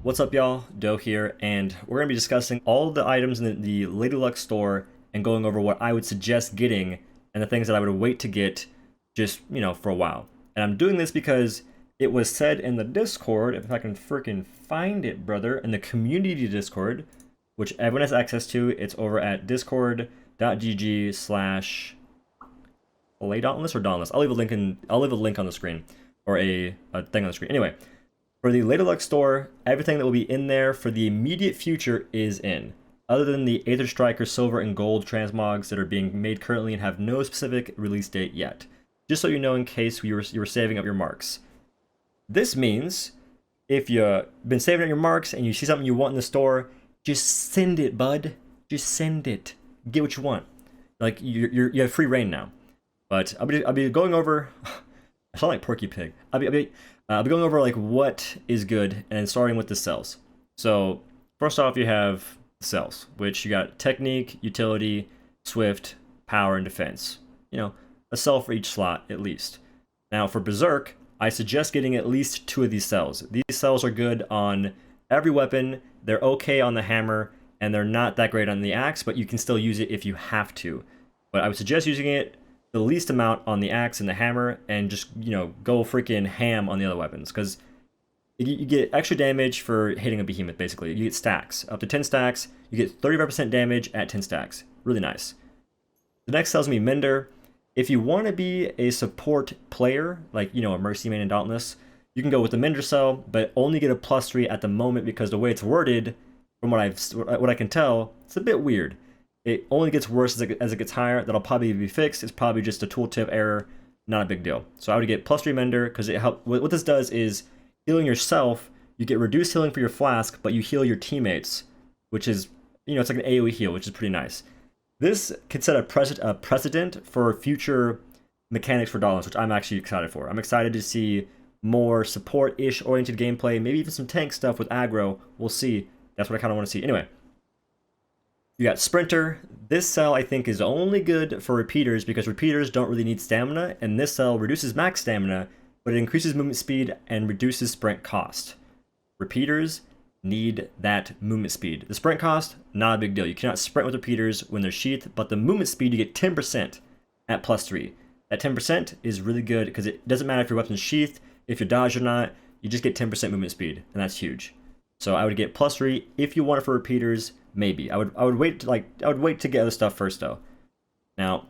What's up, y'all? Doe here, and we're going to be discussing all of the items in the Lady Luck store and going over what I would suggest getting and the things that I would wait to get just, for a while. And I'm doing this because it was said in the Discord, if I can freaking find it, brother, in the community Discord, which everyone has access to. It's over at discord.gg/Dauntless or Dauntless. I'll leave a link on the screen, or a thing on the screen. Anyway, for the Lady Luck store, everything that will be in there for the immediate future is in. Other than the Aether Striker Silver and Gold transmogs that are being made currently and have no specific release date yet. Just so you know, in case you were saving up your marks. This means if you've been saving up your marks and you see something you want in the store, just send it, bud. Just send it. Get what you want. Like you have free reign now. But I'll be going over. I sound like Porky Pig. I'll be going over like what is good and starting with the cells. So first off, you have cells, which you got technique, utility, swift, power, and defense. A cell for each slot at least. Now for Berserk, I suggest getting at least 2 of these cells. These cells are good on every weapon. They're okay on the hammer, and they're not that great on the axe, but you can still use it if you have to. But I would suggest using it the least amount on the axe and the hammer, and just, go freaking ham on the other weapons, because you get extra damage for hitting a behemoth, basically. You get stacks. Up to 10 stacks, you get 35% damage at 10 stacks. Really nice. The next cell's going to be Mender. If you want to be a support player, like, a Mercy Main and Dauntless, you can go with the Mender cell, but only get a +3 at the moment, because the way it's worded, from what I can tell, it's a bit weird. It only gets worse as it gets higher. That'll probably be fixed. It's probably just a tooltip error, not a big deal. So I would get +3 Mender, because it help. What this does is healing yourself. You get reduced healing for your flask, but you heal your teammates, which is, it's like an AoE heal, which is pretty nice. This could set a precedent for future mechanics for Dauntless, which I'm actually excited for. I'm excited to see more support-ish oriented gameplay, maybe even some tank stuff with aggro. We'll see. That's what I kind of want to see. Anyway, you got Sprinter. This cell, I think, is only good for repeaters, because repeaters don't really need stamina, and this cell reduces max stamina, but it increases movement speed and reduces sprint cost. Repeaters need that movement speed. The sprint cost, not a big deal. You cannot sprint with repeaters when they're sheathed, but the movement speed, you get 10% at +3. That 10% is really good, because it doesn't matter if your weapon's sheathed, if you're dodged or not, you just get 10% movement speed, and that's huge. So I would get +3 if you want it for repeaters. Maybe I would wait to get other stuff first though. Now,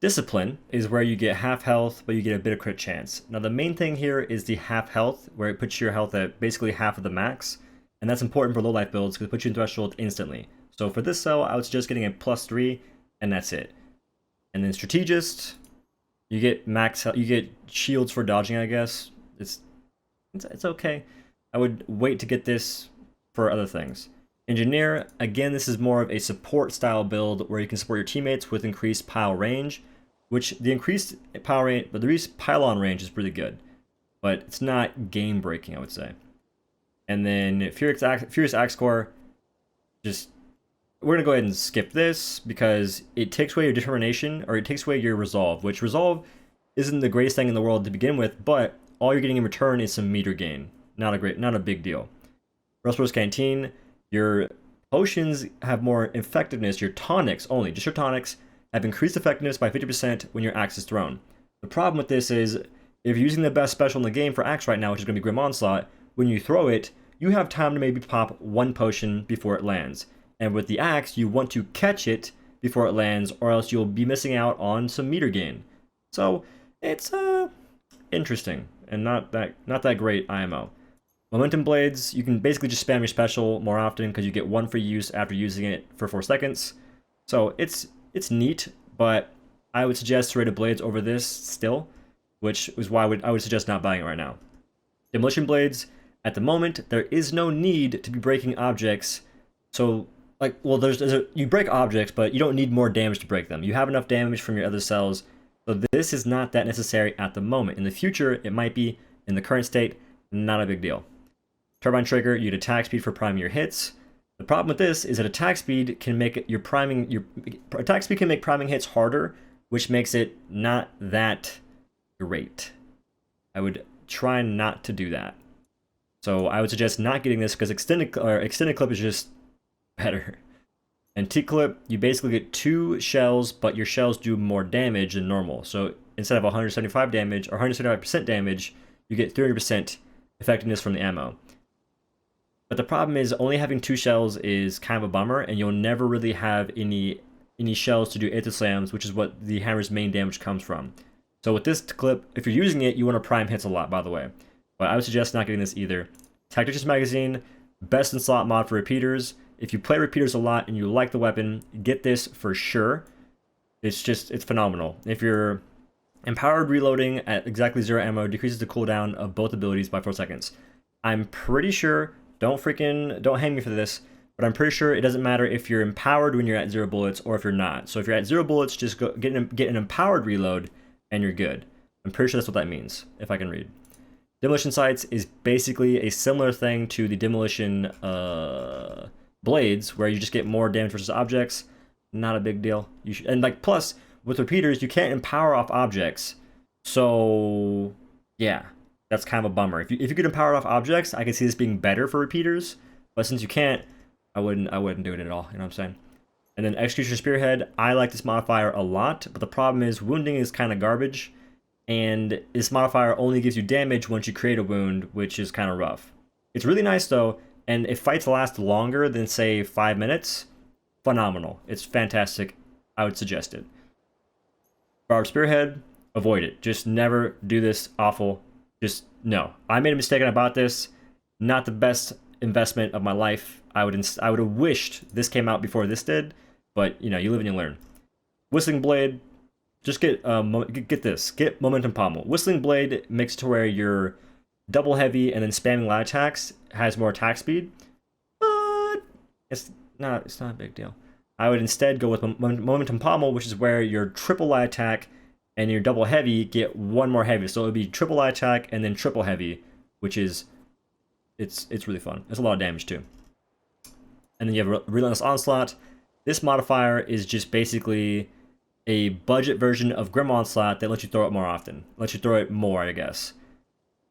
Discipline is where you get half health, but you get a bit of crit chance. Now the main thing here is the half health, where it puts your health at basically half of the max, and that's important for low life builds because it puts you in threshold instantly. So for this cell, I would suggest getting a +3, and that's it. And then Strategist, you get max health, you get shields for dodging. I guess it's okay. I would wait to get this for other things. Engineer, again, this is more of a support style build where you can support your teammates with increased pile range, which the increased pile-on range is pretty good, but it's not game breaking, I would say. And then Furious Axe Core, we're gonna go ahead and skip this because it takes away your determination, or it takes away your resolve, which resolve isn't the greatest thing in the world to begin with, but all you're getting in return is some meter gain. Not a big deal. Rustler's Canteen, your potions have more effectiveness. Your tonics only, just your tonics, have increased effectiveness by 50% when your axe is thrown. The problem with this is, if you're using the best special in the game for axe right now, which is going to be Grim Onslaught, when you throw it, you have time to maybe pop 1 potion before it lands. And with the axe, you want to catch it before it lands, or else you'll be missing out on some meter gain. So it's interesting and not that great IMO. Momentum Blades, you can basically just spam your special more often because you get 1 free use after using it for 4 seconds. So it's neat, but I would suggest Serrated Blades over this still, which is why I would suggest not buying it right now. Demolition Blades, at the moment, there is no need to be breaking objects. So, you break objects, but you don't need more damage to break them. You have enough damage from your other cells, so this is not that necessary at the moment. In the future, it might be. In the current state, not a big deal. Turbine Trigger, you get attack speed for priming your hits. The problem with this is that attack speed can make priming hits harder, which makes it not that great. I would try not to do that. So I would suggest not getting this because extended clip is just better. And T-clip, you basically get 2 shells, but your shells do more damage than normal. So instead of 175 damage or 175% damage, you get 30% effectiveness from the ammo. But the problem is only having 2 shells is kind of a bummer, and you'll never really have any shells to do anti-slams, which is what the hammer's main damage comes from. So with this clip, if you're using it, you want to prime hits a lot, by the way. But I would suggest not getting this either. Tacticians Magazine, best in slot mod for repeaters. If you play repeaters a lot and you like the weapon, get this for sure. It's phenomenal. If you're empowered, reloading at exactly 0 ammo decreases the cooldown of both abilities by 4 seconds. I'm pretty sure, don't hang me for this, but I'm pretty sure it doesn't matter if you're empowered when you're at 0 bullets or if you're not. So if you're at 0 bullets, just go get an empowered reload and you're good. I'm pretty sure that's what that means, if I can read. Demolition Sights is basically a similar thing to the Demolition Blades, where you just get more damage versus objects. Not a big deal. And like, plus, with repeaters, you can't empower off objects. So, yeah, that's kind of a bummer. If you could empower off objects, I could see this being better for repeaters. But since you can't, I wouldn't do it at all. You know what I'm saying? And then Executioner Spearhead, I like this modifier a lot, but the problem is wounding is kind of garbage. And this modifier only gives you damage once you create a wound, which is kind of rough. It's really nice though, and if fights last longer than say 5 minutes, phenomenal. It's fantastic. I would suggest it. Barbed Spearhead, avoid it. Just never do this. Awful. Just no. I made a mistake and I bought this. Not the best investment of my life. I would have wished this came out before this did, but you know, you live and you learn. Whistling Blade. Just get this. Get Momentum Pommel. Whistling Blade makes it to where you're double heavy and then spamming light attacks has more attack speed, but it's not a big deal. I would instead go with Momentum Pommel, which is where your triple light attack and your double heavy get 1 more heavy. So it would be triple light attack and then triple heavy, which is it's really fun. It's a lot of damage too. And then you have Relentless Onslaught. This modifier is just basically a budget version of Grim Onslaught that lets you throw it more often. Lets you throw it more, I guess.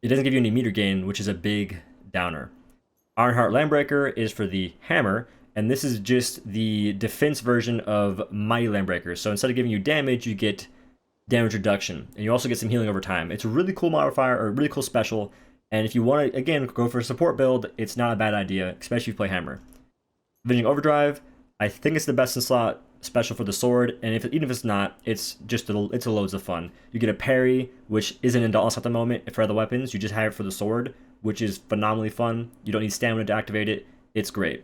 It doesn't give you any meter gain, which is a big downer. Ironheart Landbreaker is for the hammer, and this is just the defense version of Mighty Landbreaker. So instead of giving you damage, you get damage reduction, and you also get some healing over time. It's a really cool modifier, or a really cool special, and if you want to, again, go for a support build, it's not a bad idea, especially if you play hammer. Avenging Overdrive, I think it's the best in slot special for the sword, and even if it's not, it's a loads of fun. You get a parry, which isn't in Dauntless at the moment for other weapons. You just have it for the sword, which is phenomenally fun. You don't need stamina to activate it. It's great.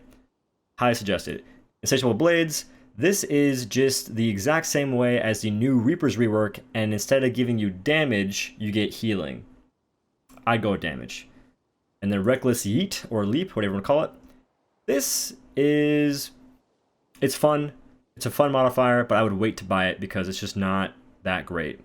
Highly suggested. Insatiable Blades. This is just the exact same way as the new Reaper's rework, and instead of giving you damage, you get healing. I'd go with damage. And then Reckless Yeet, or Leap, whatever you want to call it. It's fun. It's a fun modifier, but I would wait to buy it because it's just not that great.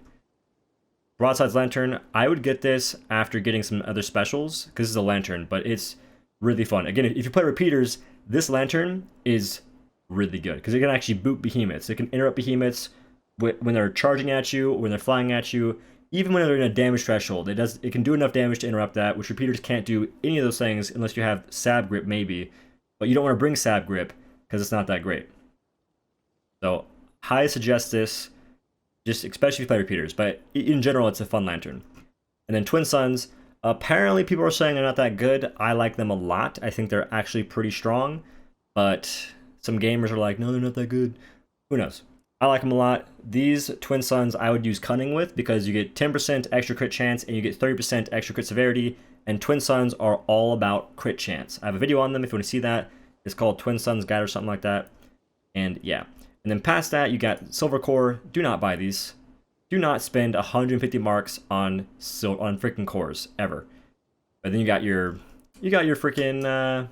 Broadside's Lantern, I would get this after getting some other specials, because it's a lantern, but it's really fun. Again, if you play repeaters, this lantern is really good, because it can actually boot behemoths. It can interrupt behemoths when they're charging at you, or when they're flying at you, even when they're in a damage threshold. It can do enough damage to interrupt that, which repeaters can't do any of those things unless you have Sab Grip, maybe. But you don't want to bring Sab Grip, because it's not that great. So, highly suggest this, just especially if you play repeaters, but in general, it's a fun lantern. And then Twin Suns, apparently people are saying they're not that good. I like them a lot. I think they're actually pretty strong, but some gamers are like, no, they're not that good. Who knows? I like them a lot. These Twin Suns I would use Cunning with, because you get 10% extra crit chance and you get 30% extra crit severity, and Twin Suns are all about crit chance. I have a video on them if you want to see that. It's called Twin Suns Guide or something like that. And yeah. And then past that, you got Silver Core. Do not buy these. Do not spend 150 marks on freaking cores ever. But then you got your freaking I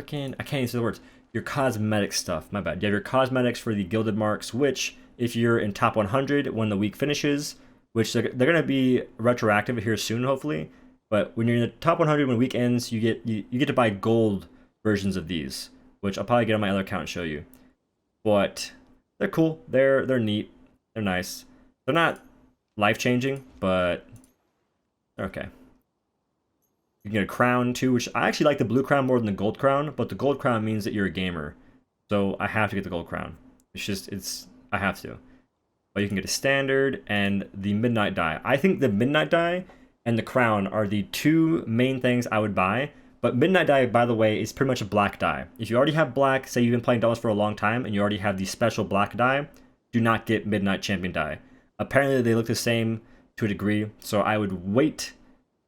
can't even say the words. Your cosmetic stuff. My bad. You have your cosmetics for the gilded marks, which if you're in top 100 when the week finishes, which they're gonna be retroactive here soon, hopefully. But when you're in the top 100 when the week ends, you get to buy gold versions of these, which I'll probably get on my other account and show you. But they're cool. They're neat. They're nice. They're not life-changing, but they're okay. You can get a crown too, which I actually like the blue crown more than the gold crown, but the gold crown means that you're a gamer. So I have to get the gold crown. I have to. But you can get a standard and the midnight die. I think the midnight die and the crown are the two main things I would buy. But midnight die, by the way, is pretty much a black die. If you already have black, say you've been playing Dauntless for a long time and you already have the special black die, do not get midnight champion die. Apparently they look the same to a degree, so I would wait.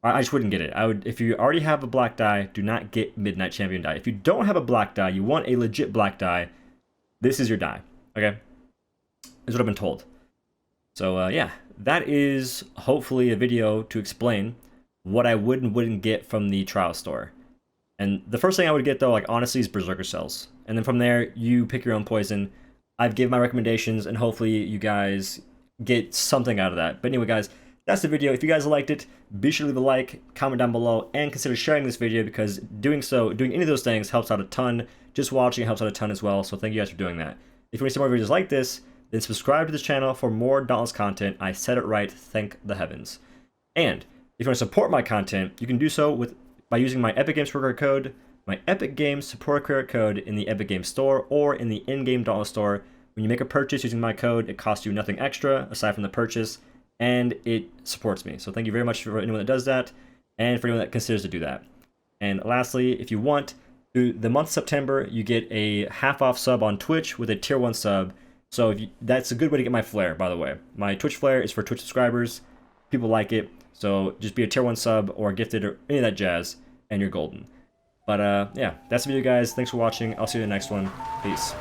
I just wouldn't get it. If you already have a black die, do not get midnight champion die. If you don't have a black die, you want a legit black die, this is your die. Okay, is what I've been told. So yeah, that is hopefully a video to explain what I would and wouldn't get from the trial store. And the first thing I would get though, like honestly, is Berserker cells. And then from there, you pick your own poison. I've given my recommendations, and hopefully you guys get something out of that. But anyway, guys, that's the video. If you guys liked it, be sure to leave a like, comment down below, and consider sharing this video, because doing any of those things helps out a ton. Just watching helps out a ton as well, so thank you guys for doing that. If you want to see more videos like this, then subscribe to this channel for more Dauntless content. I said it right, thank the heavens. And if you want to support my content, you can do so by using my Epic Games support code, my Epic Games support code in the Epic Games store or in the in-game Dauntless store. When you make a purchase using my code, it costs you nothing extra aside from the purchase, and it supports me. So thank you very much for anyone that does that, and for anyone that considers to do that. And lastly, if you want, through the month of September, you get a half-off sub on Twitch with a tier 1 sub. So that's a good way to get my flair, by the way. My Twitch flair is for Twitch subscribers. People like it. So just be a tier 1 sub or gifted or any of that jazz, and you're golden. But yeah, that's the video, guys. Thanks for watching. I'll see you in the next one. Peace.